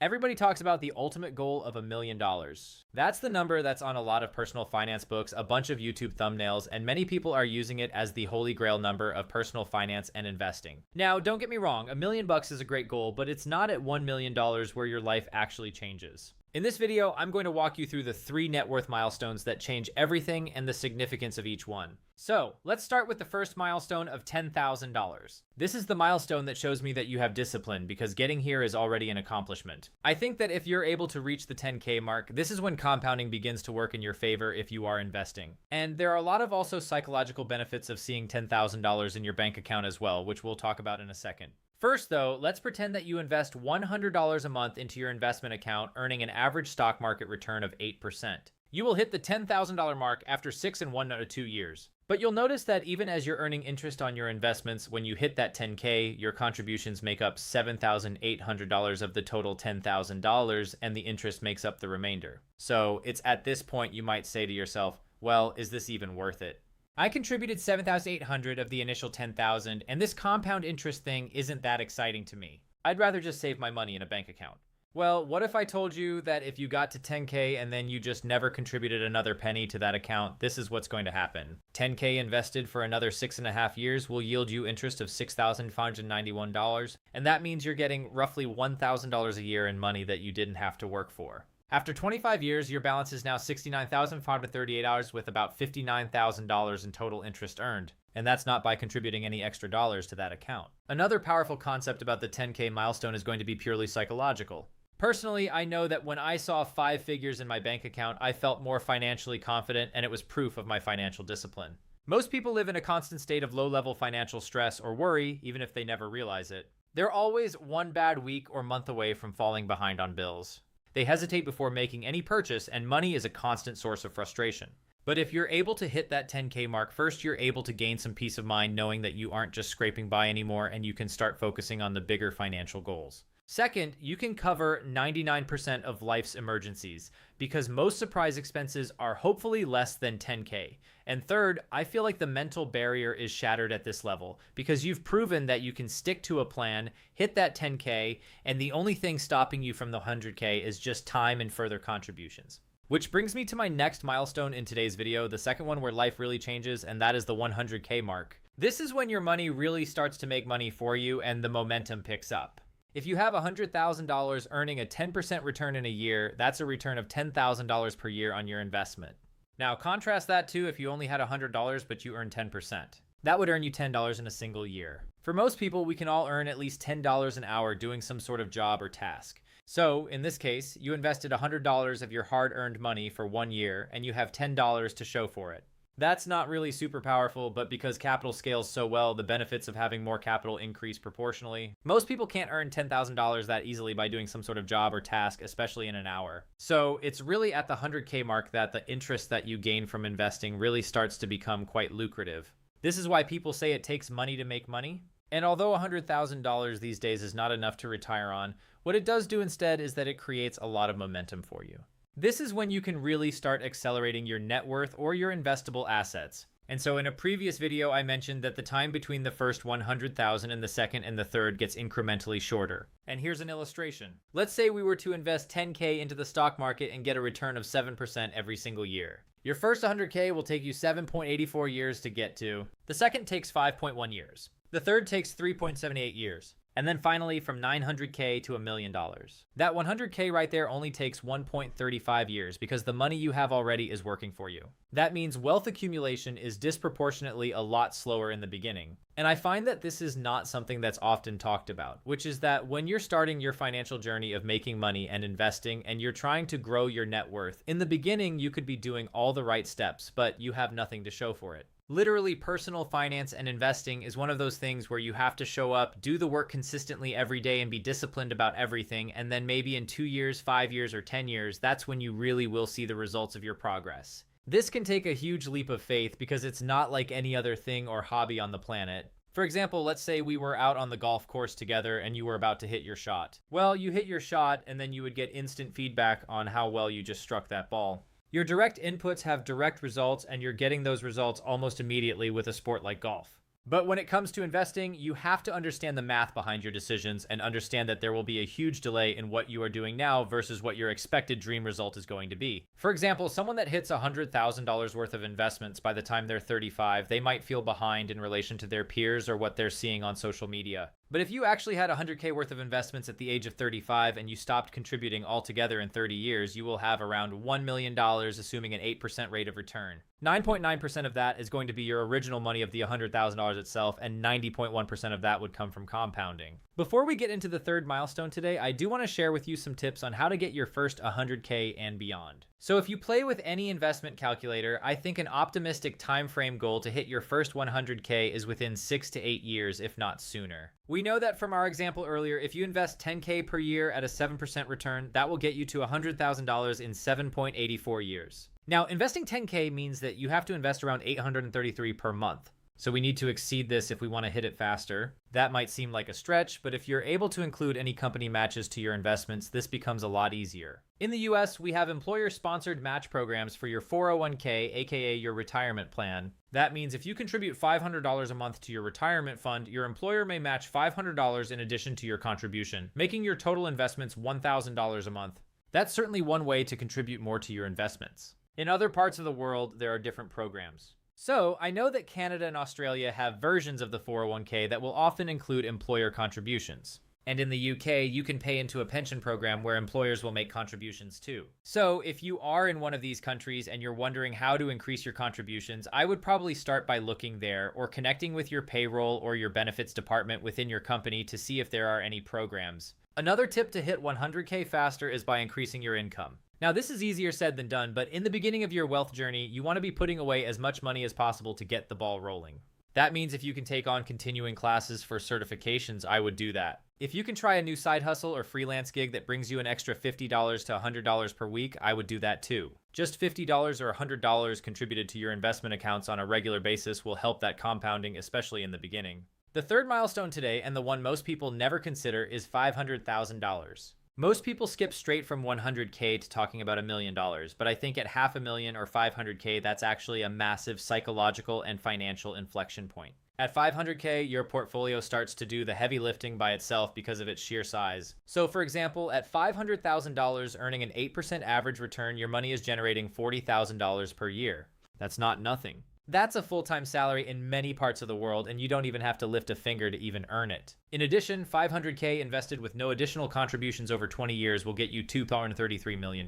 Everybody talks about the ultimate goal of $1 million. That's the number that's on a lot of personal finance books, a bunch of YouTube thumbnails, and many people are using it as the holy grail number of personal finance and investing. Now, don't get me wrong, $1 million is a great goal, but it's not at $1 million where your life actually changes. In this video, I'm going to walk you through the 3 net worth milestones that change everything and the significance of each one. So, let's start with the first milestone of $10,000. This is the milestone that shows me that you have discipline because getting here is already an accomplishment. I think that if you're able to reach the 10K mark, this is when compounding begins to work in your favor if you are investing. And there are a lot of also psychological benefits of seeing $10,000 in your bank account as well, which we'll talk about in a second. First though, let's pretend that you invest $100 a month into your investment account, earning an average stock market return of 8%. You will hit the $10,000 mark after 6 and 1 out of 2 years. But you'll notice that even as you're earning interest on your investments, when you hit that 10K, your contributions make up $7,800 of the total $10,000, and the interest makes up the remainder. So it's at this point you might say to yourself, well, is this even worth it? I contributed $7,800 of the initial $10,000, and this compound interest thing isn't that exciting to me. I'd rather just save my money in a bank account. Well, what if I told you that if you got to 10K and then you just never contributed another penny to that account, this is what's going to happen. 10K invested for another 6.5 years will yield you interest of $6,591, and that means you're getting roughly $1,000 a year in money that you didn't have to work for. After 25 years, your balance is now $69,538 with about $59,000 in total interest earned. And that's not by contributing any extra dollars to that account. Another powerful concept about the 10K milestone is going to be purely psychological. Personally, I know that when I saw 5 figures in my bank account, I felt more financially confident, and it was proof of my financial discipline. Most people live in a constant state of low-level financial stress or worry, even if they never realize it. They're always one bad week or month away from falling behind on bills. They hesitate before making any purchase, and money is a constant source of frustration. But if you're able to hit that 10K mark, first you're able to gain some peace of mind knowing that you aren't just scraping by anymore, and you can start focusing on the bigger financial goals. Second, you can cover 99% of life's emergencies because most surprise expenses are hopefully less than 10K. And third, I feel like the mental barrier is shattered at this level because you've proven that you can stick to a plan, hit that 10K, and the only thing stopping you from the 100K is just time and further contributions. Which brings me to my next milestone in today's video, the second one where life really changes, and that is the 100K mark. This is when your money really starts to make money for you and the momentum picks up. If you have $100,000 earning a 10% return in a year, that's a return of $10,000 per year on your investment. Now contrast that to if you only had $100 but you earned 10%. That would earn you $10 in a single year. For most people, we can all earn at least $10 an hour doing some sort of job or task. So, in this case, you invested $100 of your hard-earned money for 1 year, and you have $10 to show for it. That's not really super powerful, but because capital scales so well, the benefits of having more capital increase proportionally. Most people can't earn $10,000 that easily by doing some sort of job or task, especially in an hour. So it's really at the 100K mark that the interest that you gain from investing really starts to become quite lucrative. This is why people say it takes money to make money. And although $100,000 these days is not enough to retire on, what it does do instead is that it creates a lot of momentum for you. This is when you can really start accelerating your net worth or your investable assets. And so in a previous video, I mentioned that the time between the first 100,000 and the second and the third gets incrementally shorter. And here's an illustration. Let's say we were to invest 10K into the stock market and get a return of 7% every single year. Your first 100K will take you 7.84 years to get to. The second takes 5.1 years. The third takes 3.78 years. And then finally from 900K to $1 million. That 100K right there only takes 1.35 years because the money you have already is working for you. That means wealth accumulation is disproportionately a lot slower in the beginning. And I find that this is not something that's often talked about, which is that when you're starting your financial journey of making money and investing and you're trying to grow your net worth, in the beginning you could be doing all the right steps, but you have nothing to show for it. Literally, personal finance and investing is one of those things where you have to show up, do the work consistently every day, and be disciplined about everything. And then maybe in 2 years, 5 years, or 10 years, that's when you really will see the results of your progress. This can take a huge leap of faith because it's not like any other thing or hobby on the planet. For example, let's say we were out on the golf course together and you were about to hit your shot. Well, you hit your shot and then you would get instant feedback on how well you just struck that ball. Your direct inputs have direct results, and you're getting those results almost immediately with a sport like golf. But when it comes to investing, you have to understand the math behind your decisions and understand that there will be a huge delay in what you are doing now versus what your expected dream result is going to be. For example, someone that hits $100,000 worth of investments by the time they're 35, they might feel behind in relation to their peers or what they're seeing on social media. But if you actually had 100K worth of investments at the age of 35 and you stopped contributing altogether in 30 years, you will have around $1 million, assuming an 8% rate of return. 9.9% of that is going to be your original money of the $100,000 itself, and 90.1% of that would come from compounding. Before we get into the third milestone today, I do want to share with you some tips on how to get your first 100K and beyond. So if you play with any investment calculator, I think an optimistic time frame goal to hit your first 100K is within 6 to 8 years, if not sooner. We know that from our example earlier, if you invest 10K per year at a 7% return, that will get you to $100,000 in 7.84 years. Now, investing 10K means that you have to invest around $833 per month. So we need to exceed this if we want to hit it faster. That might seem like a stretch, but if you're able to include any company matches to your investments, this becomes a lot easier. In the US, we have employer-sponsored match programs for your 401k, aka your retirement plan. That means if you contribute $500 a month to your retirement fund, your employer may match $500 in addition to your contribution, making your total investments $1,000 a month. That's certainly one way to contribute more to your investments. In other parts of the world, there are different programs. So, I know that Canada and Australia have versions of the 401k that will often include employer contributions. And in the UK, you can pay into a pension program where employers will make contributions too. So, if you are in one of these countries and you're wondering how to increase your contributions, I would probably start by looking there or connecting with your payroll or your benefits department within your company to see if there are any programs. Another tip to hit 100K faster is by increasing your income. Now, this is easier said than done, but in the beginning of your wealth journey, you want to be putting away as much money as possible to get the ball rolling. That means if you can take on continuing classes for certifications, I would do that. If you can try a new side hustle or freelance gig that brings you an extra $50 to $100 per week, I would do that too. Just $50 or $100 contributed to your investment accounts on a regular basis will help that compounding, especially in the beginning. The third milestone today, and the one most people never consider, is $500,000. Most people skip straight from 100K to talking about $1 million, but I think at $500,000 or 500K, that's actually a massive psychological and financial inflection point. At 500K, your portfolio starts to do the heavy lifting by itself because of its sheer size. So for example, at $500,000 earning an 8% average return, your money is generating $40,000 per year. That's not nothing. That's a full-time salary in many parts of the world, and you don't even have to lift a finger to even earn it. In addition, 500K invested with no additional contributions over 20 years will get you $233 million.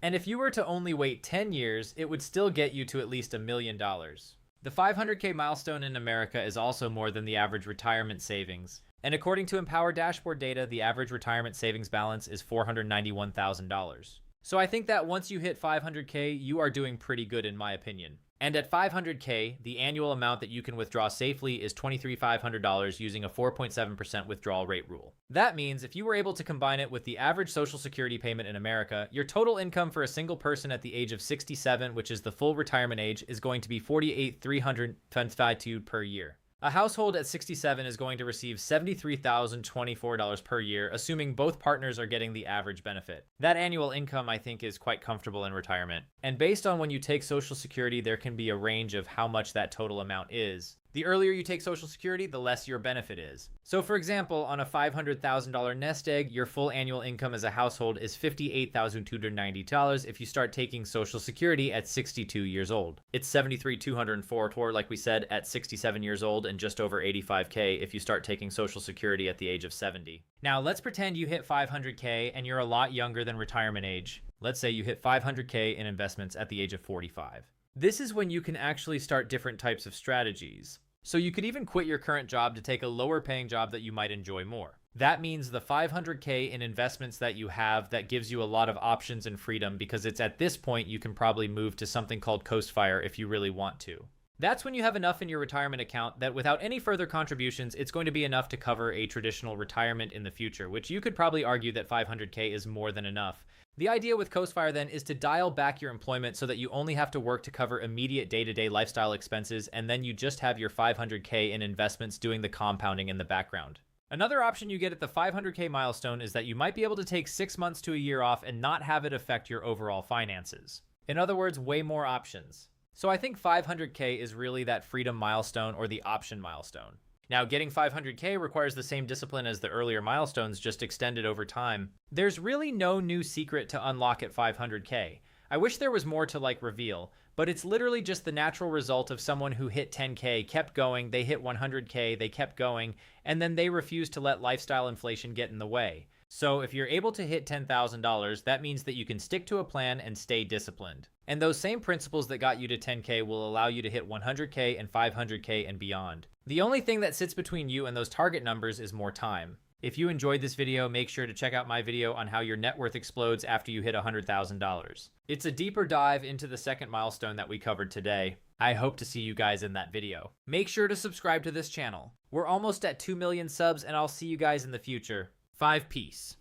And if you were to only wait 10 years, it would still get you to at least $1 million. The 500K milestone in America is also more than the average retirement savings. And according to Empower Dashboard data, the average retirement savings balance is $491,000. So I think that once you hit 500K, you are doing pretty good in my opinion. And at 500K, the annual amount that you can withdraw safely is $23,500 using a 4.7% withdrawal rate rule. That means if you were able to combine it with the average Social Security payment in America, your total income for a single person at the age of 67, which is the full retirement age, is going to be $48,322 per year. A household at 67 is going to receive $73,024 per year, assuming both partners are getting the average benefit. That annual income, I think, is quite comfortable in retirement. And based on when you take Social Security, there can be a range of how much that total amount is. The earlier you take Social Security, the less your benefit is. So for example, on a $500,000 nest egg, your full annual income as a household is $58,290 if you start taking Social Security at 62 years old. It's $73,204, like we said, at 67 years old, and just over $85K if you start taking Social Security at the age of 70. Now let's pretend you hit 500K and you're a lot younger than retirement age. Let's say you hit 500K in investments at the age of 45. This is when you can actually start different types of strategies. So you could even quit your current job to take a lower paying job that you might enjoy more. That means the 500K in investments that you have, that gives you a lot of options and freedom, because it's at this point you can probably move to something called Coast Fire if you really want to. That's when you have enough in your retirement account that without any further contributions, it's going to be enough to cover a traditional retirement in the future, which you could probably argue that 500K is more than enough. The idea with Coast Fire then is to dial back your employment so that you only have to work to cover immediate day-to-day lifestyle expenses, and then you just have your 500K in investments doing the compounding in the background. Another option you get at the 500K milestone is that you might be able to take 6 months to a year off and not have it affect your overall finances. In other words, way more options. So I think 500K is really that freedom milestone or the option milestone. Now, getting 500K requires the same discipline as the earlier milestones, just extended over time. There's really no new secret to unlock at 500K. I wish there was more to reveal, but it's literally just the natural result of someone who hit 10K, kept going, they hit 100K, they kept going, and then they refused to let lifestyle inflation get in the way. So if you're able to hit $10,000, that means that you can stick to a plan and stay disciplined. And those same principles that got you to 10K will allow you to hit 100K and 500K and beyond. The only thing that sits between you and those target numbers is more time. If you enjoyed this video, make sure to check out my video on how your net worth explodes after you hit $100,000. It's a deeper dive into the second milestone that we covered today. I hope to see you guys in that video. Make sure to subscribe to this channel. We're almost at 2 million subs, and I'll see you guys in the future. 5 Peace.